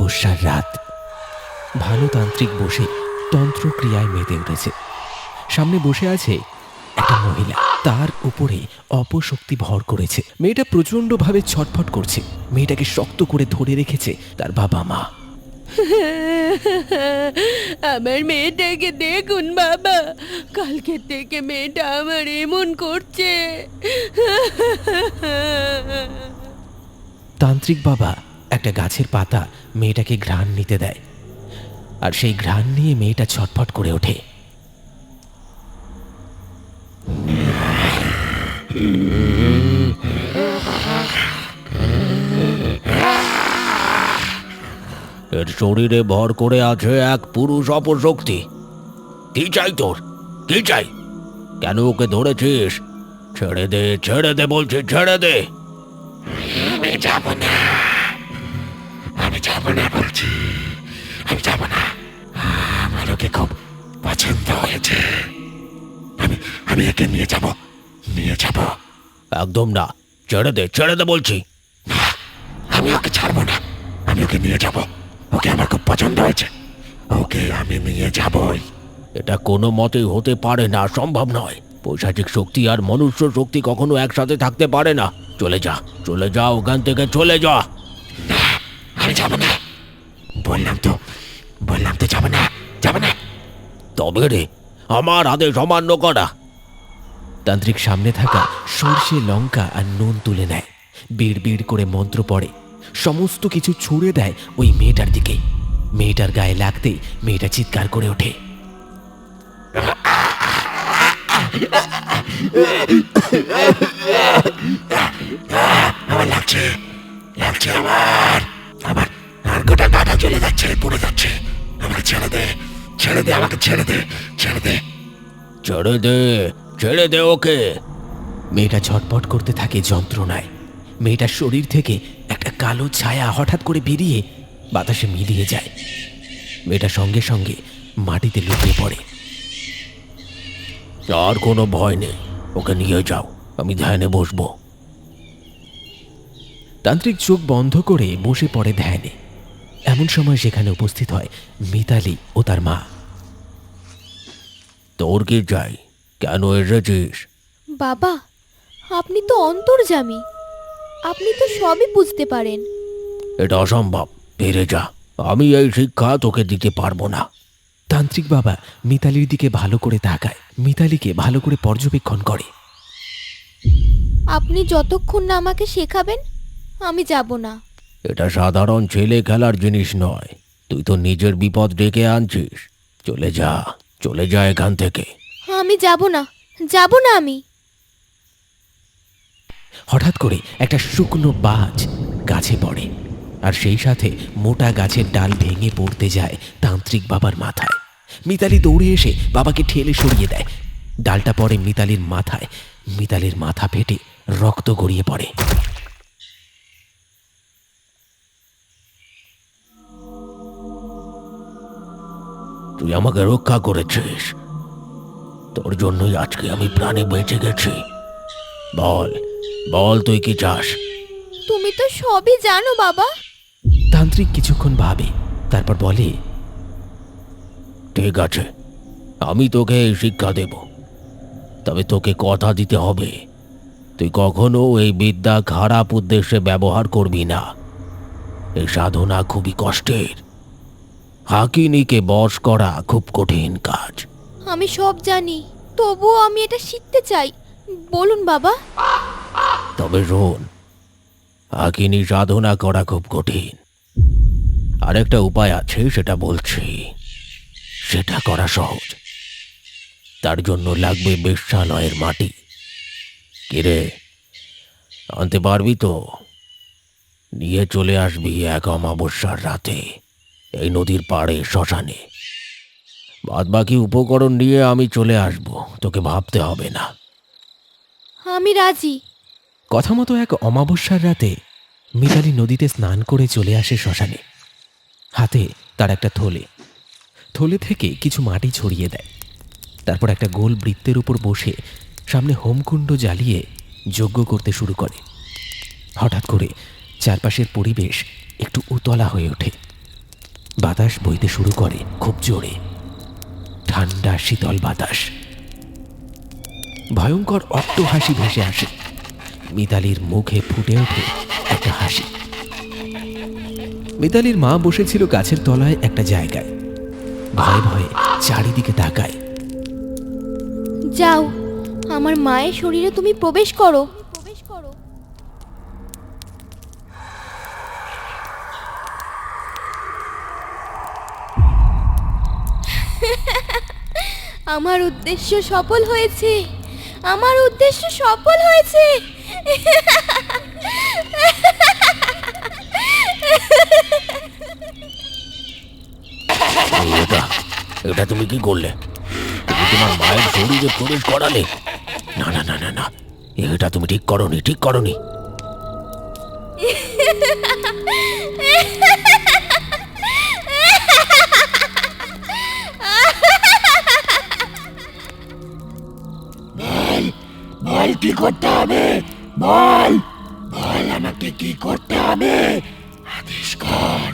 অমাবস্যার রাত। ভানুতান্ত্রিক বসে তন্ত্রক্রিয়ায় মেতে উঠেছে। সামনে বসে আছে একটা মহিলা, তার উপরে অপশক্তি ভর করেছে। মেয়েটা প্রচণ্ডভাবে ছটফট করছে। মেয়েটাকে শক্ত করে ধরে রেখেছে তার বাবা মা। আমার মেয়েটাকে দেখুন বাবা, কালকে থেকে মেয়েটা আমার এমন করছে। তান্ত্রিক বাবা একটা গাছের পাতা মেয়েটাকে ঘ্রাণ নিতে দেয়, আর সেই ঘ্রাণ নিয়ে মেয়েটা ছটফট করে ওঠে। এর শরীরে ভর করে আছে এক পুরুষ অপশক্তি। কি চাই তোর? কি চাই? কেন ওকে ধরেছিস? ছেড়ে দে, ছেড়ে দে বলছি, ছেড়ে দে। আমি যাব না, আমি যাব না বলছি, আমি যাব না। আমার ওকে খুব পছন্দ হয়েছে। আমি আমি একে নিয়ে যাব, নিয়ে যাব। একদম না, ছেড়ে দে, ছেড়ে দে বলছি। আমি ওকে ছাড়বো না, আমি ওকে নিয়ে যাব। ওকে আমার খুব পছন্দ হয়েছে, ওকে আমি নিয়ে যাবই। এটা কোনো মতেই হতে পারে না, সম্ভব নয়। পৈশাচিক শক্তি আর মনুষ্য শক্তি কখনো একসাথে থাকতে পারে না। চলে যা, চলে যা, ওখান থেকে চলে যা। আমি যাব না, বললাম তো, বললাম তো যাব না, যাব না। তবে রে, আমার আদেশ অমান্য করা। তান্ত্রিক সামনে থাকা সর্ষে, লঙ্কা আর নুন তুলে নেয়, বিড় বিড় করে মন্ত্র পড়ে, সমস্ত কিছু ছুঁড়ে দেয় ওই মেয়েটার দিকে। মেয়েটার গায়ে লাগতেই মেয়েটা চিৎকার করে ওঠে। আমার লাগছে, লাগছে আমার, আমার আর গোটা গাটা চলে যাচ্ছে, পড়ে যাচ্ছে। আমাকে ছেড়ে দে, ছেড়ে দে, আমাকে ছেড়ে দে, ছেড়ে দে। ছেড়ে দে, ছেড়ে দে ওকে। মেয়েটা ছটপট করতে থাকে যন্ত্রণায়। মেয়েটার শরীর থেকে একটা কালো ছায়া হঠাৎ করে বেরিয়ে বাতাসে মিলিয়ে যায়। মেয়েটা সঙ্গে সঙ্গে মাটিতে লুটিয়ে পড়ে। আর কোনো ভয় নেই, ওকে নিয়ে যাও, আমি ধ্যানে বসবো। তান্ত্রিক চোখ বন্ধ করে বসে পড়ে ধ্যানে। এমন সময় সেখানে উপস্থিত হয় মিতালি ও তার মা। তোর কি চাই? কেন এসেছিস? বাবা, আপনি তো অন্তর্যামী, আপনি তো সবই বুঝতে পারেন। এটা অসম্ভব, ফিরে যা। আমি এই শিক্ষা তোকে দিতে পারবো না। তান্ত্রিক বাবা মিতালির দিকে ভালো করে তাকায়, মিতালিকে ভালো করে পর্যবেক্ষণ করে। আপনি যতক্ষণ না আমাকে শেখাবেন আমি যাব না। এটা সাধারণ ছেলে খেলার জিনিস নয়। তুই তো নিজের বিপদ ডেকে আনছিস। চলে যা, চলে যা এখান থেকে। আমি যাব না, যাব না আমি। হঠাৎ করে একটা শুকনো বাজ গাছে পড়ে, আর সেই সাথে মোটা গাছের ডাল ভেঙে পড়তে যায় তান্ত্রিক বাবার মাথায়। মিতালি দৌড়ে এসে বাবাকে ঠেলে সরিয়ে দেয়। ডালটা পড়ে মিতালির মাথায়। মিতালির মাথা ফেটে রক্ত গড়িয়ে পড়ে। তুই আমাকে রক্ষা করেছিস, তোর জন্যই আজকে আমি প্রাণে বেঁচে গেছি। বল, বল তুই কি চাস? তুমি তো সবই জানো বাবা। তান্ত্রিক কিছুক্ষণ ভাবে, তারপর বলে, ঠিক আছে, আমি তোকে এই শিক্ষা দেব। তবে তোকে কথা দিতে হবে, তুই কখনো এই বিদ্যা খারাপ উদ্দেশ্যে ব্যবহার করবি না। এই সাধনা খুবই কষ্টের। হাকিনীকে বশ করা খুব কঠিন কাজ। আমি সব জানি, তবুও আমি এটা শিখতে চাই। বলুন বাবা। তবে শোন, হাকিনী সাধনা করা খুব কঠিন। আরেকটা উপায় আছে, সেটা বলছি। সেটা করা সহজ। তার জন্য লাগবে বেশ্যালয়ের মাটি। কিরে, আনতে পারবি তো? নিয়ে চলে আসবি এক অমাবস্যার রাতে এই নদীর পাড়ে শ্মশানে। বাদবাকি উপকরণ নিয়ে আমি চলে আসব, তোকে ভাবতে হবে না। আমি রাজি। কথা মতো এক অমাবস্যার রাতে মিতালি নদীতে স্নান করে চলে আসে শ্মশানে। হাতে তার একটা থলে, থলে থেকে কিছু মাটি ছড়িয়ে দেয়। তারপর একটা গোল বৃত্তের উপর বসে সামনে হোমকুণ্ড জ্বালিয়ে যজ্ঞ করতে শুরু করে। হঠাৎ করে চারপাশের পরিবেশ একটু উতলা হয়ে ওঠে। বাতাস বইতে শুরু করে খুব জোরে, ঠান্ডা শীতল বাতাস। ভয়ঙ্কর অট্টহাসি ভেসে আসে। মিতালির মুখে ফুটে ওঠে একটা হাসি। মিতালির মা বসেছিল গাছের তলায় একটা জায়গায়, ভয়ে ভয়ে চারিদিকে তাকায়। যাও, আমার মায়ের শরীরে তুমি প্রবেশ করো। আমার উদ্দেশ্য সফল হয়েছে, আমার উদ্দেশ্য সফল হয়েছে। এটা এটা তুমি কি করলে? তুমি তোমার মায়ের শরীরে প্রবেশ করালে? না না না না না, এটা তুমি ঠিক করনি, ঠিক করনি। বল কি করতে হবে, বল বল আমাকে কি করতে হবে, আদেশ কর।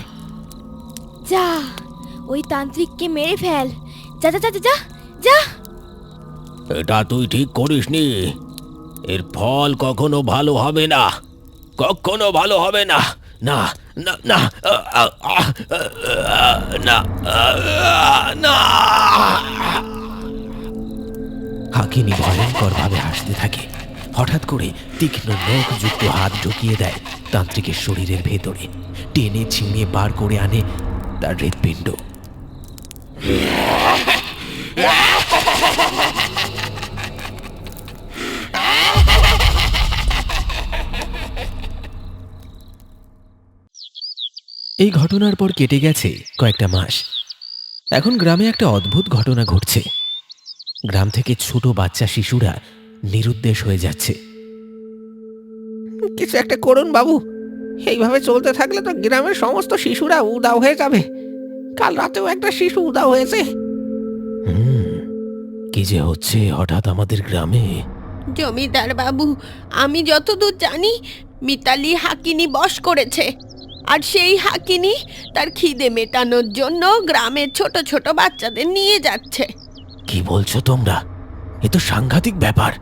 যা, ওই তান্ত্রিককে মেরে ফেল। যা যা যা যা যা যা। এটা তুই ঠিক করিসনি। এর ফল কখনো ভালো হবে না, কখনো ভালো হবে না। না না না না না। হাকিনি ভয়ঙ্কর ভাবে হাসতে থাকে। হঠাৎ করে তীক্ষ্ণ নখযুক্ত হাত ঢুকিয়ে দেয় তান্ত্রিকের শরীরের ভেতরে, টেনে ছিঁড়ে বার করে আনে তার হৃৎপিণ্ড। এই ঘটনার পর কেটে গেছে কয়েকটা মাস। এখন গ্রামে একটা অদ্ভুত ঘটনা ঘটছে। গ্রাম থেকে ছোট বাচ্চা শিশুরা নিরুদ্দেশ হয়ে যাচ্ছে। কিছু একটা করুন বাবু, এইভাবে চলতে থাকলে তো গ্রামের সমস্ত শিশুরা উধাও হয়ে যাবে। কাল রাতেও একটা শিশু উধাও হয়েছে। কি যে হচ্ছে হঠাৎ আমাদের গ্রামে। জমিদার বাবু, আমি যতদূর জানি মিতালি হাকিনি বশ করেছে, আর সেই হাকিনি তার খিদে মেটানোর জন্য গ্রামের ছোট ছোট বাচ্চাদের নিয়ে যাচ্ছে। কি বলছো তোমরা? এ তো সাংঘাতিক ব্যাপার।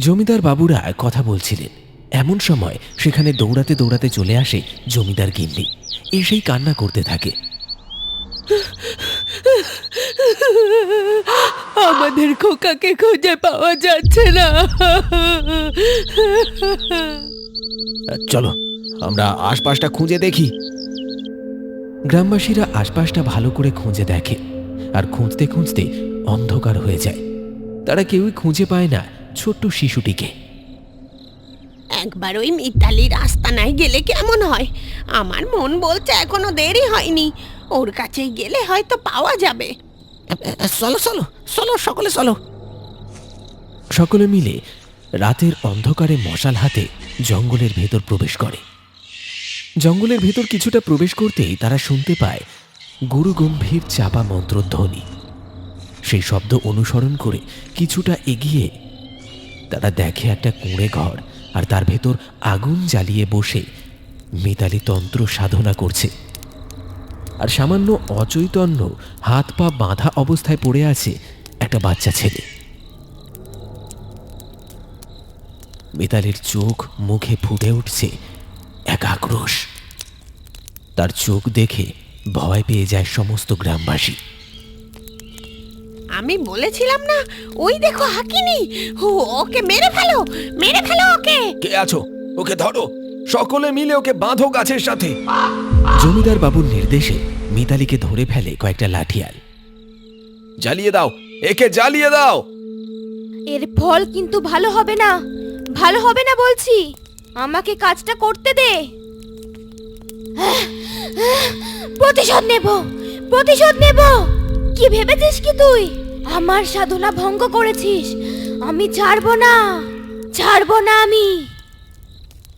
জমিদার বাবুরা কথা বলছিলেন, এমন সময় সেখানে দৌড়াতে দৌড়াতে চলে আসে জমিদার গিন্নি। এসেই কান্না করতে থাকে। আমাদের খোকাকে খুঁজে পাওয়া যাচ্ছে না। চলো আমরা আশপাশটা খুঁজে দেখি। গ্রামবাসীরা আশপাশটা ভালো করে খুঁজে দেখে, আর খুঁজতে খুঁজতে অন্ধকার হয়ে যায়। তারা কেউই খুঁজে পায় না ছোট্ট শিশুটিকে। একবার ওই মিতালির আস্তানায় গেলে কেমন হয়? আমার মন বলছে এখনো দেরি হয়নি, ওর কাছে গেলে হয়তো পাওয়া যাবে। চলো চলো চলো, সকলে চলো। সকলে মিলে রাতের অন্ধকারে মশাল হাতে জঙ্গলের ভেতর প্রবেশ করে। জঙ্গলের ভেতর কিছুটা প্রবেশ করতেই তারা শুনতে পায় গুরুগম্ভীর চাপা মন্ত্রধ্বনি। সেই শব্দ অনুসরণ করে কিছুটা এগিয়ে তারা দেখে একটা কুঁড়ে ঘর, আর তার ভেতর আগুন জ্বালিয়ে বসে মিতালি তন্ত্র সাধনা করছে। আর সামান্য অচৈতন্য হাত পা বাঁধা অবস্থায় পড়ে আছে একটা বাচ্চা ছেলে। মিতালির চোখ মুখে ফুটে উঠছে এক আক্রোশ। তার চোখ দেখে ভয় পেয়ে যায় সমস্ত গ্রামবাসী। আমি বলেছিলাম না, ওই দেখো হাকিনি, ওকে মেরে ফেলো, মেরে ফেলো ওকে। কে আছো? ওকে ধরো, সকলে মিলে ওকে বাঁধো গাছের সাথে। জমিদার বাবুর নির্দেশে মিতালিকে ধরে ফেলে কয়েকটা লাঠিয়াল। জ্বালিয়ে দাও, একে জ্বালিয়ে দাও। এর ফল কিন্তু ভালো হবে না, ভালো হবে না বলছি। আমাকে কাজটা করতে দে। প্রতিশোধ নেব, প্রতিশোধ নেব। কি ভেবেছিস কি তুই? আমার সাধনা ভঙ্গ করেছিস, আমি ছাড়বো না, ছাড়বো না আমি।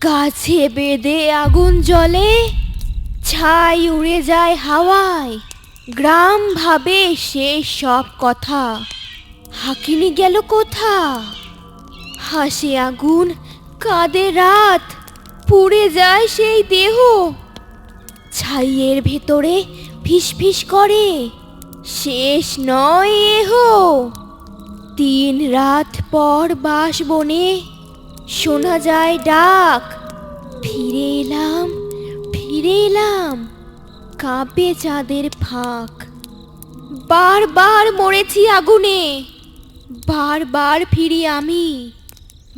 গাছে বেঁধে আগুন জ্বলে, ছাই উড়ে যায় হাওয়ায়। গ্রাম ভাবে শেষ সব কথা। হাকিনি গেল কোথা? হাসে আগুন, কাঁদে রাত, পুড়ে যায় সেই দেহ। ছাইয়ের ভেতরে ফিসফিস করে, শেষ নয় এহো। 3 রাত পর বাঁশ বনে শোনা যায় ডাক, ফিরে এলাম, ফিরে এলাম, কাঁপে চাঁদের ফাঁক। বারবার মরেছি আগুনে, বারবার ফিরি আমি,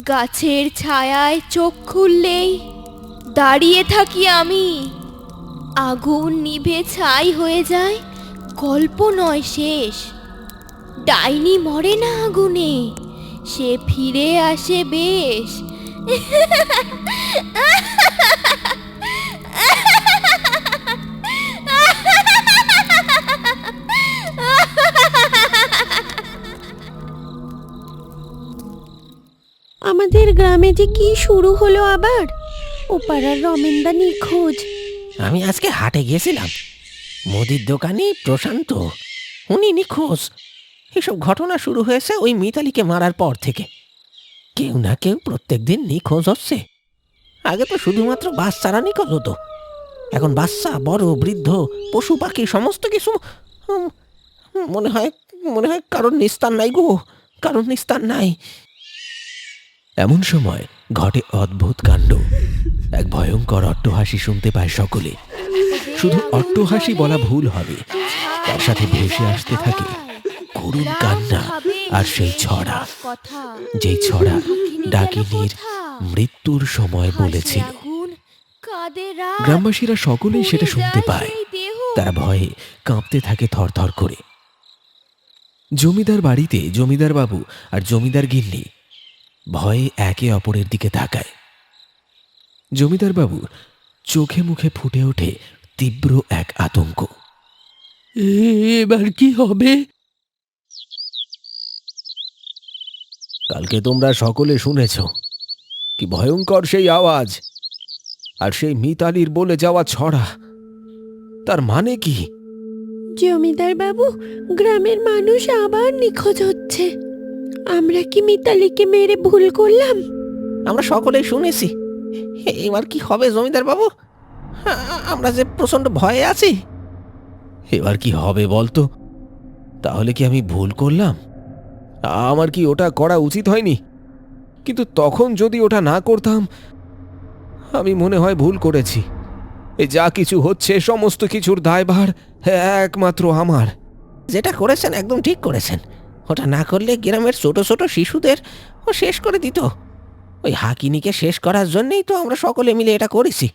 গাছের ছায়ায় চোখ খুললেই দাঁড়িয়ে থাকি আমি। আগুন নিভে ছাই হয়ে যায়, গল্প নয় শেষ। ডাইনি মরে না আগুনে, সে ফিরে আসে বেশ। আমাদের গ্রামে যে কি শুরু হলো আবার, ও পাড়ার রমেনদা নিখোঁজ। আমি আজকে হাটে গিয়েছিলাম, মুদির দোকানি প্রশান্ত উনি নিখোঁজ। এসব ঘটনা শুরু হয়েছে ওই মিতালিকে মারার পর থেকে। কেউ না কেউ প্রত্যেকদিন নিখোঁজ হচ্ছে। আগে তো শুধুমাত্র বাচ্চারা নিখোঁজ হতো, এখন বাচ্চা, বড়, বৃদ্ধ, পশু পাখি সমস্ত কিছু। উম, মনে হয় কারোর নিস্তার নাই গো, কারোর নিস্তার নাই। এমন সময় ঘটে অদ্ভুত কাণ্ড। এক ভয়ঙ্কর অট্টহাসি শুনতে পায় সকলে। শুধু অট্টহাসি বলা ভুল হবে, তার সাথে ভেসে আসতে থাকে করুণ কান্না আর সেই ছড়া, যেই ছড়া ডাকিনীর মৃত্যুর সময় বলেছিল। গ্রামবাসীরা সকলেই সেটা শুনতে পায়। তারা ভয়ে কাঁপতে থাকে থরথর করে। জমিদার বাড়িতে জমিদার বাবু আর জমিদার গিন্নি ভয়ে একে অপরের দিকে তাকায়। জমিদার বাবু চোখে মুখে ফুটে ওঠে তীব্র এক আতঙ্ক। এবার কি হবে? কালকে তোমরা সকলে শুনেছ কি ভয়ঙ্কর সেই আওয়াজ আর সেই মিতালির বলে যাওয়া ছড়া। তার মানে কি? জমিদার বাবু, গ্রামের মানুষ আবার নিখোঁজ হচ্ছে। আমরা কি মিতালিকে মেরে ভুল করলাম? আমরা সকলেই শুনেছি। এবার কি হবে জমিদার বাবু? আমরা যে প্রচন্ড ভয়ে আছি। এবার কি হবে বলতো? তাহলে কি আমি ভুল করলাম? আমার কি ওটা করা উচিত হয়নি? কিন্তু তখন যদি ওটা না করতাম, আমি মনে হয় ভুল করেছি। এই যা কিছু হচ্ছে সমস্ত কিছুর দায়ভার একমাত্র আমার। যেটা করেছেন একদম ঠিক করেছেন। ওটা না করলে গ্রামের ছোট ছোট শিশুদের ও শেষ করে দিত। ওই হাকিনিকে শেষ করার জন্যই তো আমরা সকলে মিলে এটা করেছি।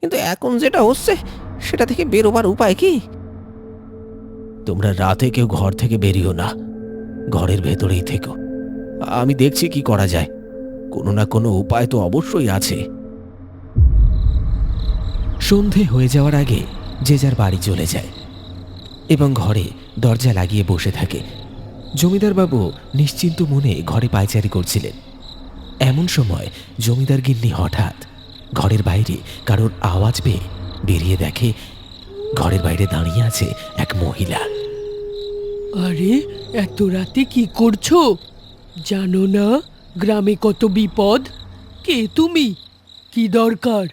কিন্তু এখন যেটা হচ্ছে সেটা থেকে বেরোবার উপায় কি? তোমরা রাতে কেউ ঘর থেকে বেরিও না, ঘরের ভেতরেই থেকো। আমি দেখছি কি করা যায়। কোনো না কোনো উপায় তো অবশ্যই আছে। সন্ধে হয়ে যাওয়ার আগে যে যার বাড়ি চলে যায় এবং ঘরে দরজা লাগিয়ে বসে থাকে। জমিদার বাবু নিশ্চিন্ত মনে ঘরে পায়চারি করছিলেন। এমন সময় জমিদার গিন্নি হঠাৎ ঘরের বাইরে কারোর আওয়াজ পেয়ে বেরিয়ে দেখে ঘরের বাইরে দাঁড়িয়ে আছে এক মহিলা। আরে, এত রাতে কি করছো? জানো না গ্রামে কত বিপদ? কে তুমি? কি দরকার?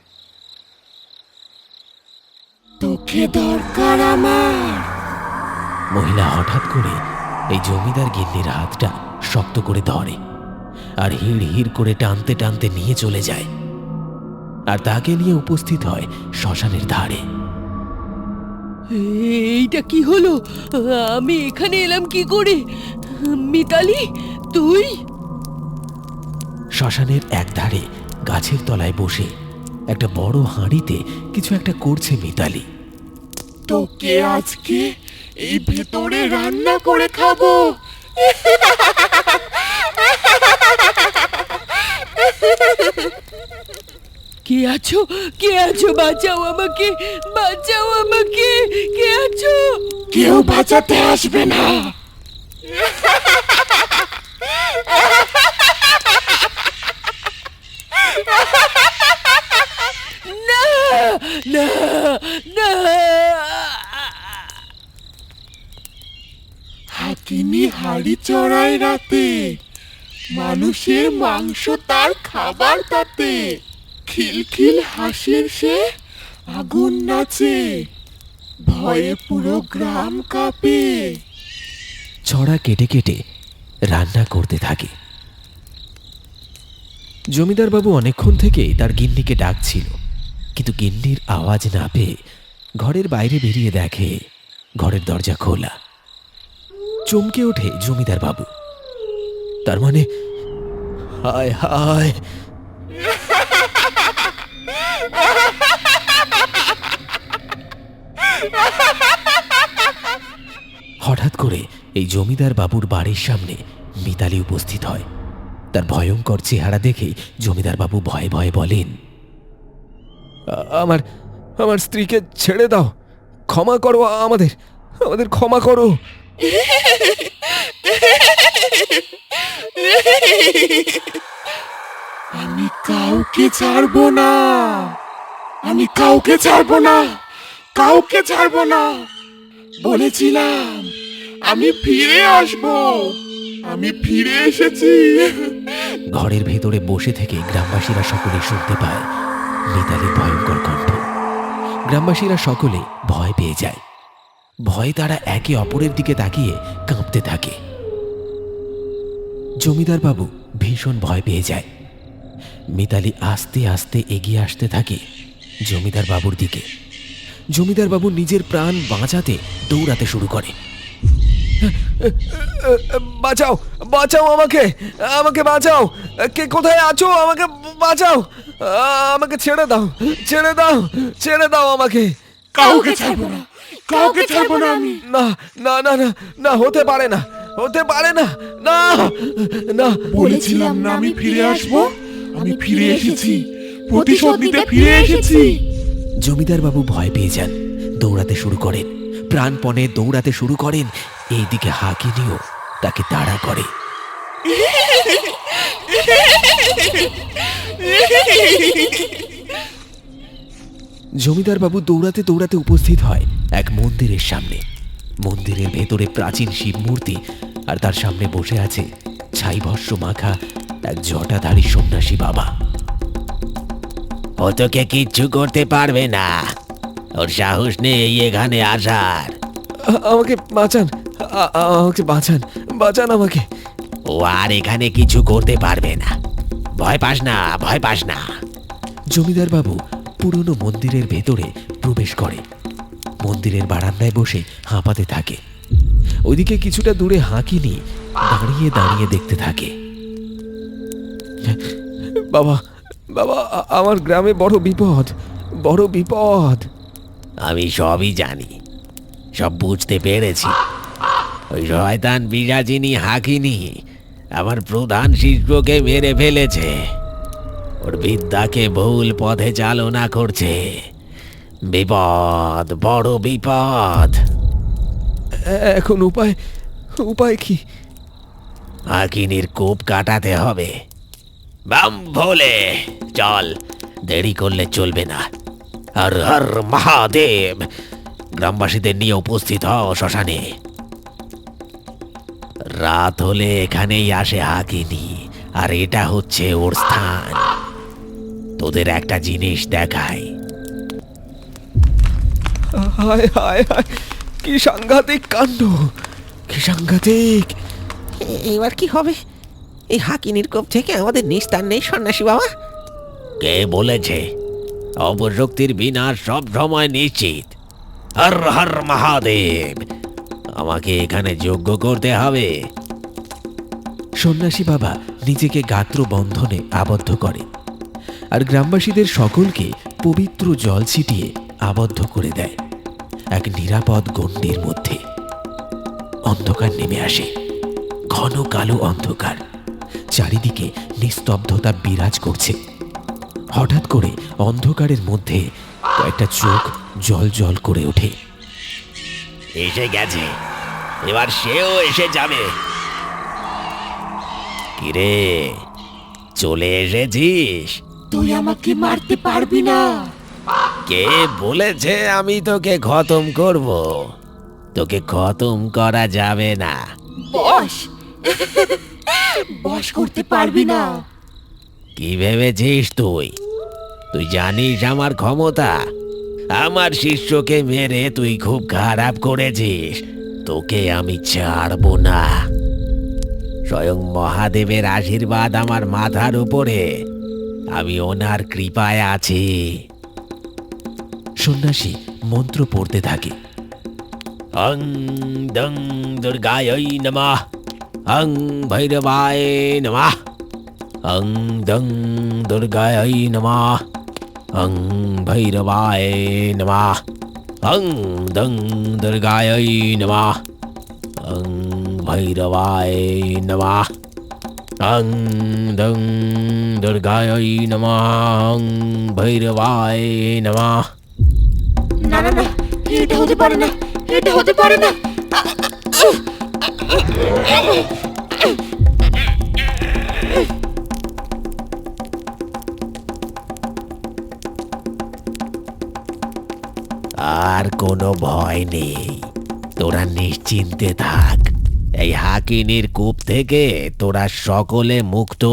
তোকে দরকার আমার। মহিলা হঠাৎ করে এই জমিদার গিন্নির হাতটা শক্ত করে ধরে আর হিড় হিড় করে টানতে টানতে নিয়ে চলে যায়। আর তাকে নিয়ে উপস্থিত হয় শ্মশানের ধারে। এইটা কি হলো? আমি এখানে এলাম কি করে? মিতালি, তুই? শ্মশানের এক ধারে গাছের তলায় বসে একটা বড় হাঁড়িতে কিছু একটা করছে মিতালি। তোকে আজকে এই ভেতরে রান্না করে খাবো। কে আছো? কে আছো? বাঁচাও আমাকে, বাঁচাও আমাকে! কে আছো? কেউ বাঁচাতে আসবে না। না, না, না! হাকিনি হাড়ি চড়ায় রাতে, মানুষের মাংস তার খাবার তাতে। খিলখিল হাসির সে আগুন নাচে, ভয়ে পুরো গ্রাম কাঁপে। ছড়া কেটে কেটে রান্না করতে থাকে। জমিদার বাবু অনেকক্ষণ থেকেই তার গিন্নিকে ডাকছিল, কিন্তু গিন্নির আওয়াজ না পেয়ে ঘরের বাইরে বেরিয়ে দেখে ঘরের দরজা খোলা। চমকে ওঠে জমিদার বাবু। তার মানে হায় হায়, হঠাৎ করে এই জমিদার বাবুর বাড়ির সামনে মিতালি উপস্থিত হয়। তার ভয়ঙ্কর চেহারা দেখে জমিদার বাবু ভয়ে ভয়ে বলেন, আমার আমার স্ত্রীকে ছেড়ে দাও, ক্ষমা করো, আমাদের আমাদের ক্ষমা করো। আমি কাউকে ছাড়বো না, আমি কাউকে ছাড়বো না, কাউকে ছাড়বো না। বলেছিলাম আমি ফিরে আসবো, আমি ফিরে এসেছি। ঘরের ভেতরে বসে থেকে গ্রামবাসীরা সকলে শুনতে পায় মিতালির ভয়ঙ্কর কণ্ঠ। গ্রামবাসীরা সকলে ভয় পেয়ে যায়। ভয়ে তারা একে অপরের দিকে তাকিয়ে কাঁপতে থাকে। জমিদার বাবু ভীষণ ভয় পেয়ে যায়। মিতালি আস্তে আস্তে এগিয়ে আসতে থাকে জমিদার বাবুর দিকে। জমিদার বাবু নিজের প্রাণ বাঁচাতে দৌড়াতে শুরু করে। বাঁচাও, বাঁচাও আমাকে, আমাকে বাঁচাও, কে কোথায় আছো, আমাকে বাঁচাও, আমাকে ছেড়ে দাও, ছেড়ে দাও, ছেড়ে দাও আমাকে। কাউকে ছাড়বো না, কাউকে ছাড়বো না আমি। না না না না না, হতে পারে না, হতে পারে না, না না। বলেছিলাম না আমি ফিরে আসবো, আমি ফিরে এসেছি, প্রতিশোধ নিতে ফিরে এসেছি। জমিদার বাবু ভয় পেয়ে যান, দৌড়াতে শুরু করেন, প্রাণপণে দৌড়াতে শুরু করেন। এইদিকে হাকিনিও তাকে তাড়া করে। জমিদার বাবু দৌড়াতে দৌড়াতে উপস্থিত হয় এক মন্দিরের সামনে। মন্দিরের ভেতরে প্রাচীন শিব মূর্তি, আর তার সামনে বসে আছে ছাই ভস্ম মাখা এক জটাধারী সন্ন্যাসী বাবা। ও তোকে কিচ্ছু করতে পারবে না, ওর সাহস নেই এখানে আসার। আমাকে বাঁচান, আমাকে বাঁচান, বাঁচান আমাকে। ও আর এখানে কিছু করতে পারবে না, ভয় পাস না, ভয় পাস না। জমিদার বাবু পুরনো মন্দিরের ভেতরে প্রবেশ করে। মন্দিরের বারান্দায় বসে হাঁপাতে থাকে। ওইদিকে কিছুটা দূরে হাঁকিনি দাঁড়িয়ে দাঁড়িয়ে দেখতে থাকে। বাবা, বাবা, আমার গ্রামে বড় বিপদ, বড় বিপদ। আমি সবই জানি, সব বুঝতে পেরেছি। ওই শয়তান বিরাজিনী হাকিনি আমার প্রধান শিষ্যকে মেরে ফেলেছে, ওর বিদ্যাকে ভুল পথে চালনা করছে। বিপদ, বড় বিপদ। এখন উপায়, উপায় কি? হাকিনির কূপ কাটাতে হবে। বাম ভোলে, চল, দেরি করলে চলবে না। হর হর মহাদেব। গ্রামবাসীদের নিয়ে উপস্থিত হও শ্মশানে। রাত হলে এখানেই আসে হাকিনি, আর এটা হচ্ছে ওর স্থান। তোদের একটা জিনিস দেখাই। হায় হায় হায়, কি সাংঘাতিক কাণ্ড, কি সাংঘাতিক। এবার কি হবে? এই হাকিনির কোপ থেকে আমাদের নিস্তার নেই সন্ন্যাসী বাবা। কে বলেছে? অপশক্তির বিনাশ সব সময় নিশ্চিত। হর হর মহাদেব। আমাকে এখানে যজ্ঞ করতে হবে। সন্ন্যাসী বাবা নিজেকে গাত্র বন্ধনে আবদ্ধ করে, আর গ্রামবাসীদের সকলকে পবিত্র জল ছিটিয়ে আবদ্ধ করে দেয় এক নিরাপদ গণ্ডির মধ্যে। অন্ধকার নেমে আসে, ঘন কালো অন্ধকার। চারিদিকে নিস্তব্ধতা বিরাজ করছে। হঠাৎ করে অন্ধকারের মধ্যে কয়েকটা চোখ জল জল করে ওঠে। এসে গেছে, এবার সেও এসে যাবে। কিরে, চলে এসেছিস? তুই আমাকে মারতে পারবি না। কে বলেছে আমি তোকে খতম করব? তোকে খতম করা যাবে না। বস, বস করতে পারবি না। কি ভেবেছিস তুই? তুই জানিস আমার ক্ষমতা? আমার শিষ্যকে মেরে তুই খুব খারাপ করেছিস, তোকে আমি ছাড়বো না। স্বয়ং মহাদেবের আশীর্বাদ আমার মাথার উপরে, আমি ওনার কৃপায় আছি। সন্ন্যাসী মন্ত্র পড়তে থাকে। অং দং দুর্গায় নমঃ, অং ভৈরবায় নমঃ, অং দং দুর্গায় নমঃ, অং ভৈরবায় নমঃ, অং দং দুর্গায় নমঃ, অং ভৈরবায় নমঃ, অং দং দুর্গায় নমঃ, অং ভৈরবায় নমঃ। না না না, এটা হতে পারে না, এটা হতে পারে না। আর কোনো ভয় নেই, তোরা নিশ্চিন্তে থাক। এই হাকিনীর কূপ থেকে তোরা সকলে মুক্ত।